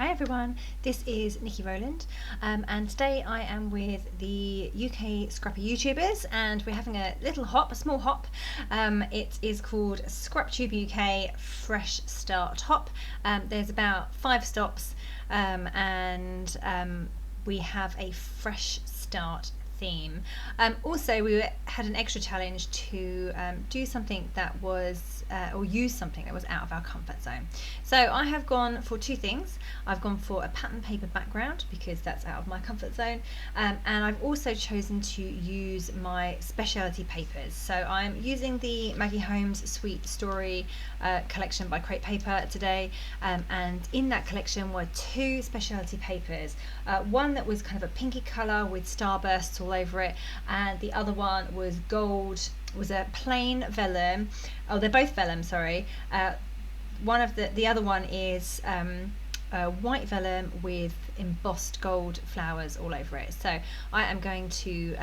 Hi everyone, this is Nikki Rowland and today I am with the UK scrappy YouTubers and we're having a little hop, a small hop. It is called ScrapTube UK Fresh Start Hop. There's about 5 stops and we have a fresh start theme. Also we had an extra challenge to do something that was or use something that was out of our comfort zone. So I have gone for 2 things. I've gone for a pattern paper background because that's out of my comfort zone, and I've also chosen to use my speciality papers. So I'm using the Maggie Holmes Sweet Story collection by Crate Paper today, and in that collection were 2 speciality papers. One that was kind of a pinky colour with starbursts all over it, and the other one was gold, was a plain vellum. Oh, they're both vellum, sorry. One of the other one is white vellum with embossed gold flowers all over it. So I am going to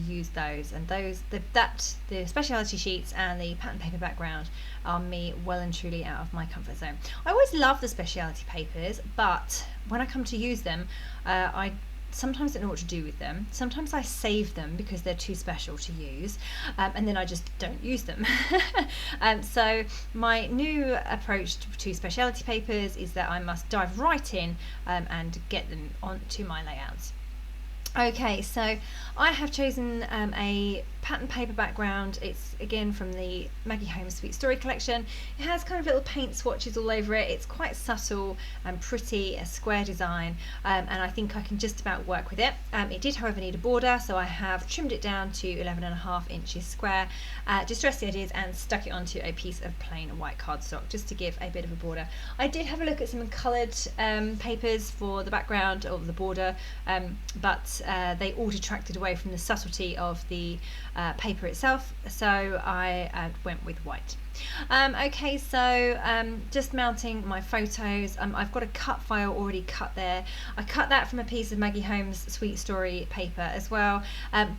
use those, and the speciality sheets and the pattern paper background are me well and truly out of my comfort zone. I always love the speciality papers, but when I come to use them, I sometimes don't know what to do with them. Sometimes I save them because they're too special to use, and then I just don't use them. So my new approach to speciality papers is that I must dive right in and get them onto my layouts. Okay, so I have chosen a pattern paper background. It's again from the Maggie Holmes Sweet Story collection. It has kind of little paint swatches all over it. It's quite subtle and pretty, a square design, and I think I can just about work with it. It did however need a border, so I have trimmed it down to 11.5 inches square, distressed the edges and stuck it onto a piece of plain white cardstock just to give a bit of a border. I did have a look at some coloured papers for the background or the border, but they all detracted away from the subtlety of the paper itself, so I went with white. Okay, so just mounting my photos. I've got a cut file already cut there. I cut that from a piece of Maggie Holmes Sweet Story paper as well,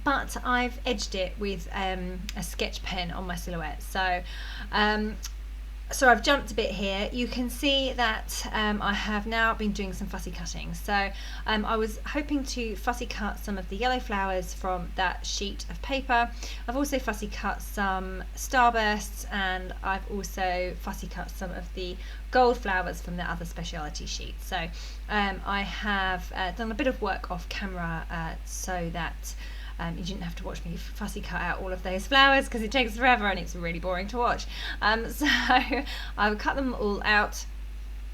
but I've edged it with a sketch pen on my silhouette. So I've jumped a bit here. You can see that I have now been doing some fussy cutting. So I was hoping to fussy cut some of the yellow flowers from that sheet of paper. I've also fussy cut some starbursts, and I've also fussy cut some of the gold flowers from the other speciality sheet. So I have done a bit of work off camera so that you didn't have to watch me fussy cut out all of those flowers because it takes forever and it's really boring to watch. So I've cut them all out,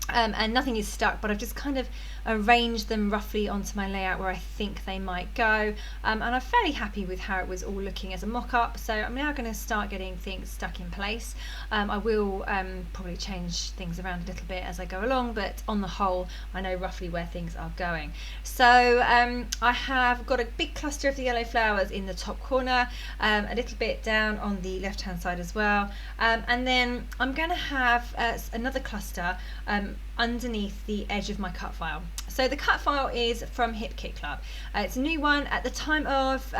and nothing is stuck, but I've just kind of arranged them roughly onto my layout where I think they might go, and I'm fairly happy with how it was all looking as a mock-up. So I'm now going to start getting things stuck in place. I will probably change things around a little bit as I go along, but on the whole I know roughly where things are going. So I have got a big cluster of the yellow flowers in the top corner, a little bit down on the left hand side as well, and then I'm going to have another cluster underneath the edge of my cut file. So the cut file is from Hip Kit Club. It's a new one. At the time of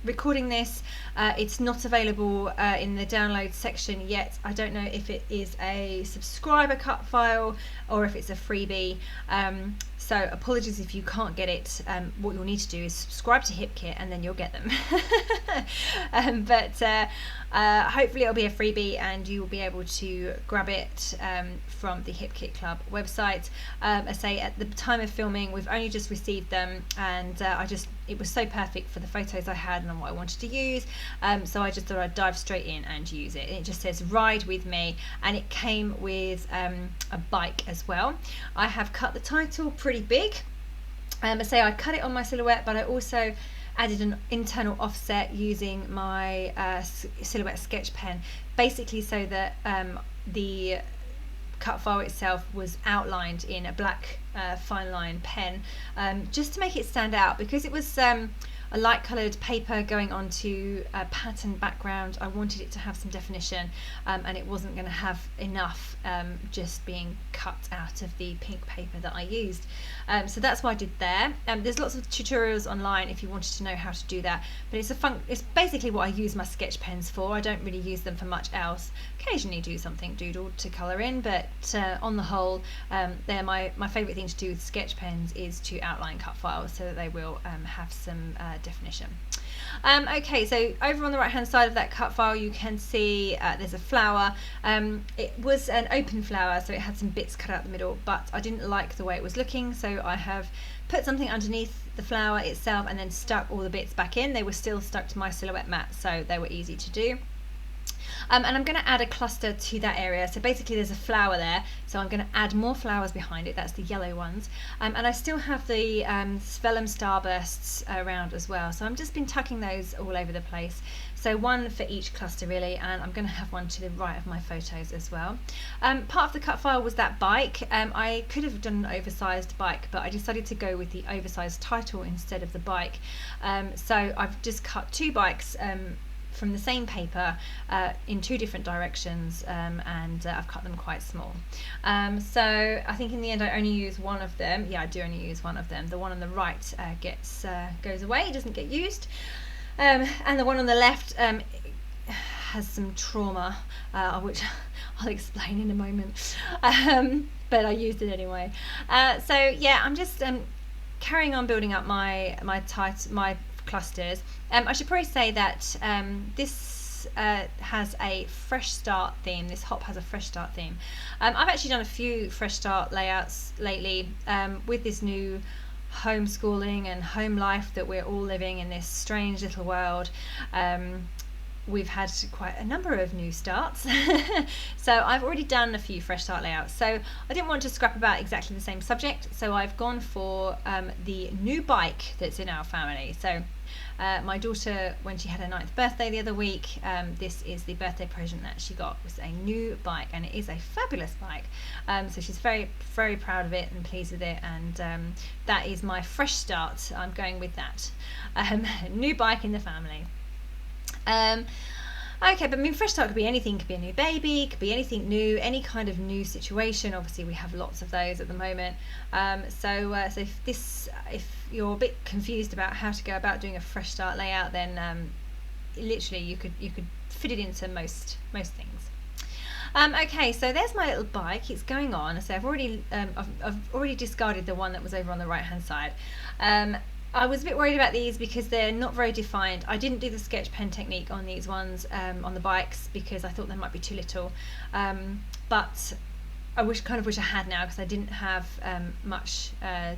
recording this, it's not available in the download section yet. I don't know if it is a subscriber cut file or if it's a freebie. So apologies if you can't get it. What you'll need to do is subscribe to HipKit and then you'll get them. But hopefully it'll be a freebie and you will be able to grab it from the HipKit Club website. I say at the time of filming we've only just received them, and it was so perfect for the photos I had and what I wanted to use, so I just thought I'd dive straight in and use it. It just says ride with me, and it came with a bike as well. I have cut the title pretty big. I say I cut it on my silhouette, but I also added an internal offset using my silhouette sketch pen, basically so that the cut file itself was outlined in a black fine line pen, just to make it stand out, because it was a light coloured paper going onto a pattern background. I wanted it to have some definition, and it wasn't going to have enough just being cut out of the pink paper that I used. So that's what I did there. There's lots of tutorials online if you wanted to know how to do that, but it's basically what I use my sketch pens for. I don't really use them for much else. Occasionally do something doodle to colour in, but on the whole, they're my favourite thing to do with sketch pens is to outline cut files so that they will have some definition. Okay, so over on the right hand side of that cut file you can see there's a flower. It was an open flower, so it had some bits cut out the middle, but I didn't like the way it was looking, so I have put something underneath the flower itself and then stuck all the bits back in. They were still stuck to my silhouette mat, so they were easy to do. And I'm going to add a cluster to that area. So basically there's a flower there, so I'm going to add more flowers behind it. That's the yellow ones. And I still have the vellum starbursts around as well, so I've just been tucking those all over the place. So one for each cluster really, and I'm going to have one to the right of my photos as well. Part of the cut file was that bike. I could have done an oversized bike, but I decided to go with the oversized title instead of the bike. So I've just cut two bikes from the same paper in two different directions, and I've cut them quite small. So I think in the end I only use one of them. Yeah, I do only use one of them. The one on the right goes away, it doesn't get used. And the one on the left has some trauma, which I'll explain in a moment. But I used it anyway. So yeah, I'm just carrying on building up my clusters. I should probably say that this has a fresh start theme. This hop has a fresh start theme. I've actually done a few fresh start layouts lately with this new homeschooling and home life that we're all living in, this strange little world. We've had quite a number of new starts. So I've already done a few fresh start layouts, so I didn't want to scrap about exactly the same subject, so I've gone for the new bike that's in our family. So my daughter, when she had her 9th birthday the other week, this is the birthday present that she got, was a new bike, and it is a fabulous bike. So she's very, very proud of it and pleased with it, and that is my fresh start. I'm going with that. New bike in the family. Okay, but I mean, fresh start could be anything. Could be a new baby, could be anything new, any kind of new situation. Obviously we have lots of those at the moment. So if you're a bit confused about how to go about doing a fresh start layout, then literally you could fit it into most things. Okay, so there's my little bike. It's going on. So I've already discarded the one that was over on the right hand side. I was a bit worried about these because they're not very defined. I didn't do the sketch pen technique on these ones, on the bikes, because I thought they might be too little. But I kind of wish I had now, because I didn't have much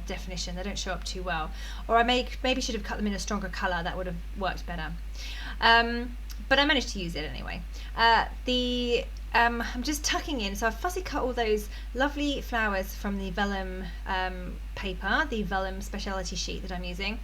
definition. They don't show up too well. Or I maybe should have cut them in a stronger colour. That would have worked better. But I managed to use it anyway. I'm just tucking in, so I've fussy cut all those lovely flowers from the vellum paper, the vellum speciality sheet that I'm using,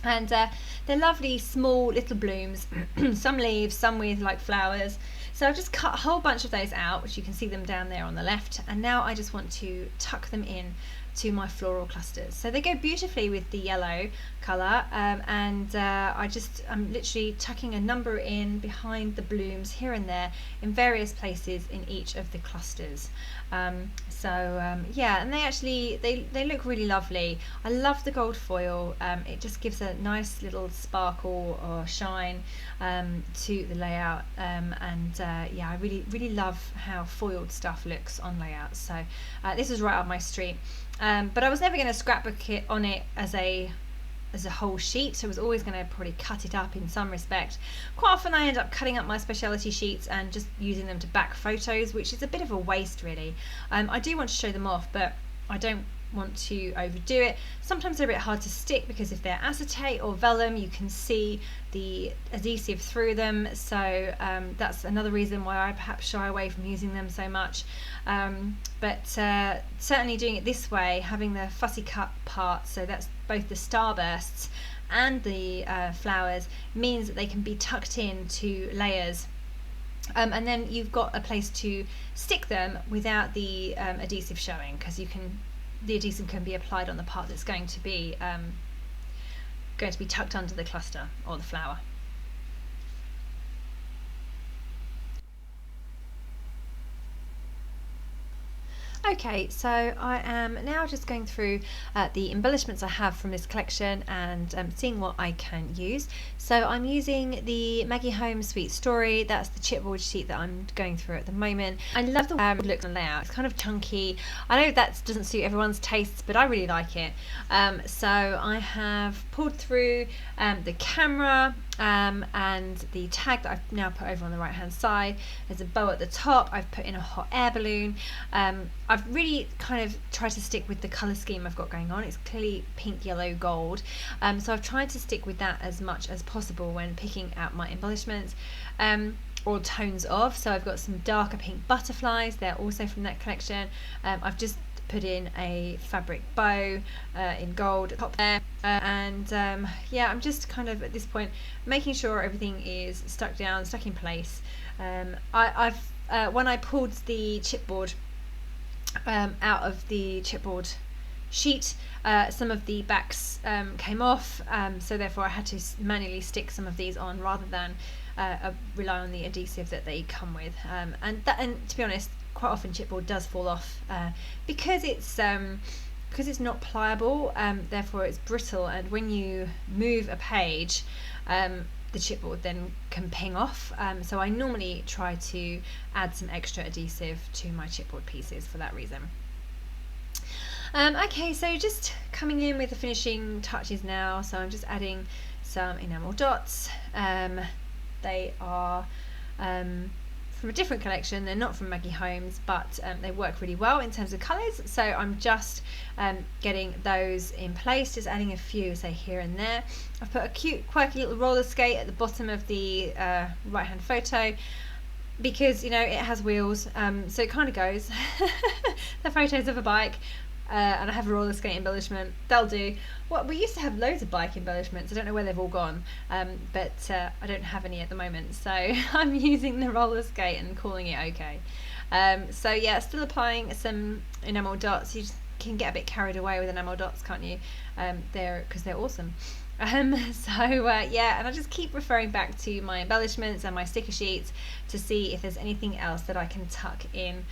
and they're lovely small little blooms, some leaves, some with like flowers. So I've just cut a whole bunch of those out, which you can see them down there on the left, and now I just want to tuck them in to my floral clusters. So they go beautifully with the yellow colour, and I'm literally tucking a number in behind the blooms here and there in various places in each of the clusters. Yeah, and they look really lovely. I love the gold foil. It just gives a nice little sparkle or shine to the layout, yeah, I really love how foiled stuff looks on layouts. So this is right up my street. But I was never going to scrapbook it on it as a whole sheet, so I was always going to probably cut it up in some respect. Quite often I end up cutting up my speciality sheets and just using them to back photos, which is a bit of a waste really. I do want to show them off, but I don't want to overdo it. Sometimes they're a bit hard to stick because if they're acetate or vellum, you can see the adhesive through them, so that's another reason why I perhaps shy away from using them so much. But certainly doing it this way, having the fussy cut part, so that's both the starbursts and the flowers, means that they can be tucked into layers, and then you've got a place to stick them without the adhesive showing, because the adhesive can be applied on the part that's going to be going to be tucked under the cluster or the flower. Okay, so I am now just going through the embellishments I have from this collection and seeing what I can use. So I'm using the Maggie Holmes Sweet Story. That's the chipboard sheet that I'm going through at the moment. I love the look and layout. It's kind of chunky. I know that doesn't suit everyone's tastes, but I really like it. So I have pulled through the camera and the tag that I've now put over on the right hand side. There's a bow at the top. I've put in a hot air balloon. I've really kind of tried to stick with the colour scheme I've got going on. It's clearly pink, yellow, gold. So I've tried to stick with that as much as possible when picking out my embellishments, or tones of. So I've got some darker pink butterflies. They're also from that collection. I've just put in a fabric bow in gold top there, and yeah, I'm just kind of at this point making sure everything is stuck down, stuck in place. I've when I pulled the chipboard out of the chipboard sheet, some of the backs came off, so therefore I had to manually stick some of these on rather than rely on the adhesive that they come with, and to be honest, quite often chipboard does fall off because it's not pliable, therefore it's brittle, and when you move a page, the chipboard then can ping off. So I normally try to add some extra adhesive to my chipboard pieces for that reason. Okay, so just coming in with the finishing touches now. So I'm just adding some enamel dots. They are from a different collection. They're not from Maggie Holmes, but they work really well in terms of colours. So I'm just getting those in place, just adding a few, say, here and there. I've put a cute, quirky little roller skate at the bottom of the right-hand photo because, you know, it has wheels, so it kind of goes. The photos of a bike. And I have a roller skate embellishment. They'll do. Well, we used to have loads of bike embellishments. I don't know where they've all gone, but I don't have any at the moment. So I'm using the roller skate and calling it okay. So yeah, still applying some enamel dots. You just can get a bit carried away with enamel dots, can't you? Because they're awesome. Yeah, and I just keep referring back to my embellishments and my sticker sheets to see if there's anything else that I can tuck in.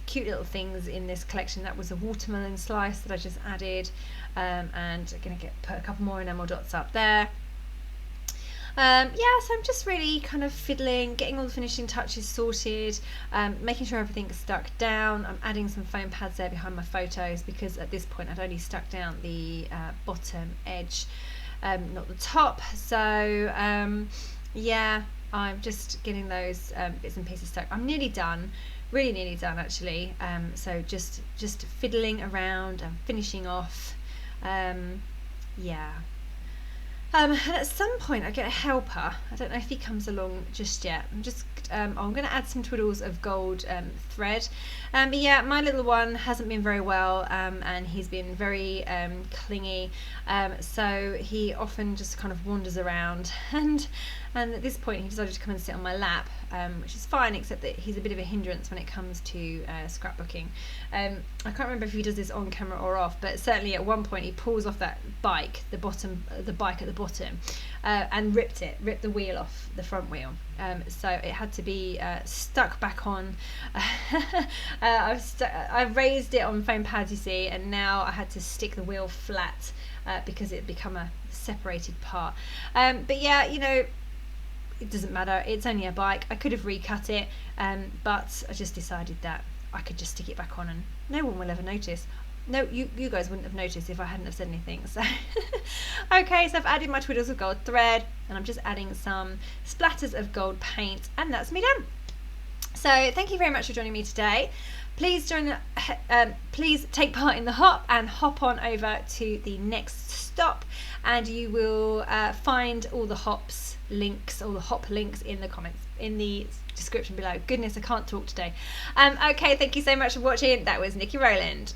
Cute little things in this collection. That was a watermelon slice that I just added, and I'm going to put a couple more enamel dots up there. Yeah, so I'm just really kind of fiddling, getting all the finishing touches sorted, making sure everything's stuck down. I'm adding some foam pads there behind my photos because at this point I'd only stuck down the bottom edge, not the top. So yeah, I'm just getting those bits and pieces stuck. I'm nearly done, really nearly done actually. So just fiddling around and finishing off. Yeah. And at some point I get a helper. I don't know if he comes along just yet. I'm going to add some twiddles of gold thread. But yeah, my little one hasn't been very well, and he's been very clingy. So he often just kind of wanders around, and at this point he decided to come and sit on my lap, which is fine, except that he's a bit of a hindrance when it comes to scrapbooking. I can't remember if he does this on camera or off, but certainly at one point he pulls off that bike, the bike at the bottom, and ripped the wheel off, the front wheel. So it had to be stuck back on. I've raised it on foam pads, you see, and now I had to stick the wheel flat because it had become a separated part. But yeah, you know, it doesn't matter, it's only a bike. I could have recut it, but I just decided that I could just stick it back on and no one will ever notice. No, you guys wouldn't have noticed if I hadn't have said anything. So okay, so I've added my twiddles of gold thread, and I'm just adding some splatters of gold paint, and that's me done. So thank you very much for joining me today. Please please take part in the hop and hop on over to the next stop, and you will find all the hop links in the comments, in the description below. Goodness, I can't talk today. Okay, thank you so much for watching. That was Nikki Rowland.